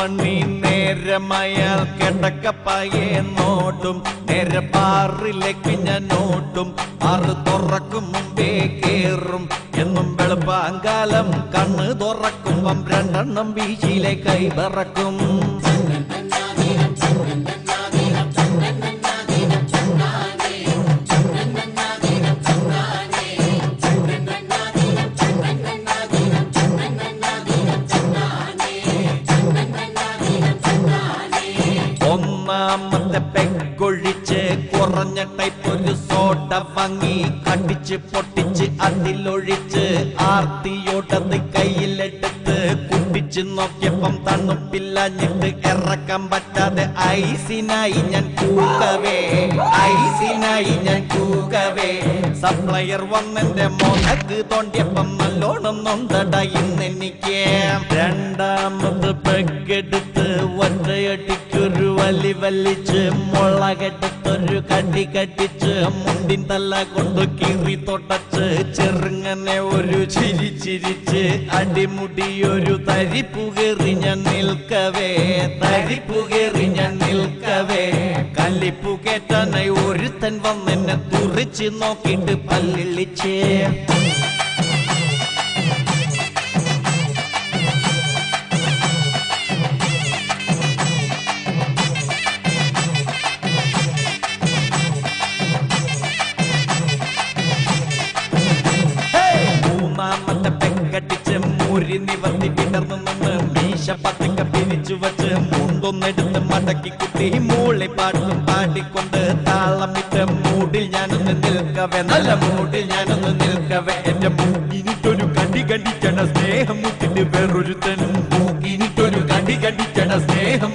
മണി നേരമയാൽ കിടക്കപ്പായെ നോട്ടും നേരെ ബാറിലേക്ക് ഞാൻ ഓട്ടും ആറ് തുറക്കും മുമ്പേ കേറും എന്നും വെളുപ്പാങ്കാലം കണ്ണ് തുറക്കുമ്പം രണ്ടെണ്ണം ബീച്ചിലെ കൈപറക്കും ഒന്നാമത്തെ പെങ്കൊഴിച്ച് കുറഞ്ഞ ടൈപ്പ് ഒരു സോഡ വാങ്ങി കടിച്ച് പൊട്ടിച്ച് അതിലൊഴിച്ച് ആർത്തിയോട്ടത് കയ്യിലെടുത്ത് കുടിച്ച് നോക്കിയപ്പം തണുപ്പില്ലഞ്ഞിട്ട് ഇറക്കാൻ പറ്റാതെ ഐസിനായി ഞാൻ കൂകവേ സപ്ലയർ വന്നെന്റെ മോനക്ക് തോണ്ടിയപ്പം നല്ലോണം നൊന്തട ഇന്നെനിക്ക് രണ്ടാമത് പെക്കെടുത്ത് ഒറ്റയടിക്കൊരു വലി വലിച്ച് മുളകെടുത്തൊരു കടി കടിച്ച് മുണ്ടിൻ തല കൊണ്ട് കീറി തൊട്ടച്ച് ചെറുങ്ങനെ ഒരു ചിരിച്ചിരിച്ച് അടിമുടി ഒരു തരിപ്പുകേറി ഞാൻ നിൽക്കവേ കല്ലിപ്പു കേറ്റാനായി ഒരുത്തൻ വന്നെന്നെ തുറിച്ച് നോക്കിയിട്ട് പല്ലിളിച്ച് മൂന്നാമത്തെ പെങ്കടിച്ച് മുരി നിവർത്തി വിടർന്നു നിന്ന് മീശ പത്തിക്ക പിരിച്ചു വച്ച് മുണ്ടൊന്നെടുത്ത് മടക്കി കുത്തി മൂളി പാട്ടും പാടിക്കൊണ്ട് താളമിട്ട് മൂടിൽ ഞാനൊന്ന് നിൽക്കവേ നല്ല മൂടിൽ ഞാനൊന്ന് നിൽക്കവേ എന്റെ മൂക്കിനിട്ടൊരു കടി കണ്ടിച്ചണ സ്നേഹം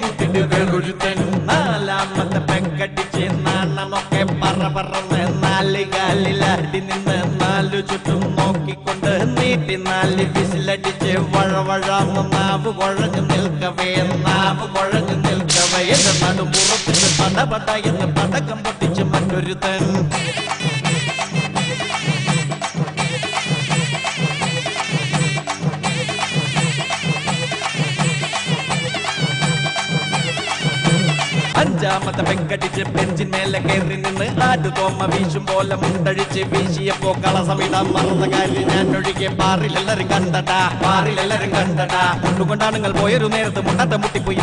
മുട്ടിട്ട് വേറൊരുത്തൻ നാലാമത്തെ പെങ്കടിച്ച് നാണമൊക്കെ പറന്ന് നാല് കാലിലാടി നിന്ന് നാലു ചുറ്റും നോക്കിക്കൊണ്ട് നീട്ടി നാല് വിസിലടിച്ച് വഴവഴാന്ന് നാവ് കുഴഞ്ഞു നിൽക്കവേ എന്റെ നടുപുറത്തിന് പടപട എന്ന് പടക്കം പൊട്ടിച്ച് മറ്റൊരുത്തൻ അഞ്ചാമത്തെ പെങ്കടിച്ച് ബെഞ്ചിന്മേലെ കയറി നിന്ന് ആടുതോമ വീശും പോലെ മുണ്ടഴിച്ച് വീശിയപ്പോ കളസമിടാൻ മറന്ന കാര്യം ഞാൻ ഒഴികെ പാറിലെല്ലാരും കണ്ടടാ മുണ്ടുകൊണ്ടാണുങ്ങൾ പോയൊരു നേരത്ത് മുണ്ടാട്ട മുട്ടിപ്പോയി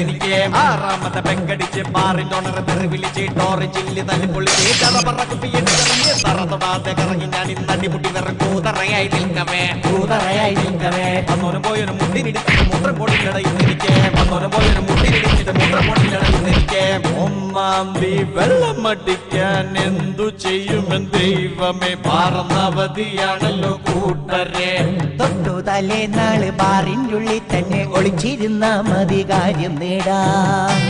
എനിക്ക് ആറാമത്തെ പെങ്കടിച്ച് പാറിന്റെ ഒണറ തെറി വിളിച്ച് ടോറി ചില്ലി തല്ലി പൊള്ളിച്ച് തറ തൊടാതെ കറങ്ങി ഞാൻ ഇന്നടിമുട്ടി വിറക്കൂ തറയായി നിൽക്കവേ അന്നോരം പോയൊരു മുട്ടിനിടിച്ച് മൂത്രം പൊടിയിലടയുന്നെനിക്ക് ഒന്നാം തീ വെള്ളമടിക്കാൻ എന്തു ചെയ്യുമെന്ന് ദൈവമേ പാർന്നവധിയാണല്ലോ കൂട്ടരെ തൊട്ടു തലേ നാള് ബാറിൻ്റെ ഉള്ളിൽ തന്നെ ഒളിച്ചിരുന്ന മതി കാര്യം നേടാം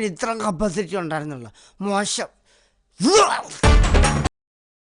ഇത്ര കപ്പാസിറ്റി ഉണ്ടായിരുന്നുള്ള മോശം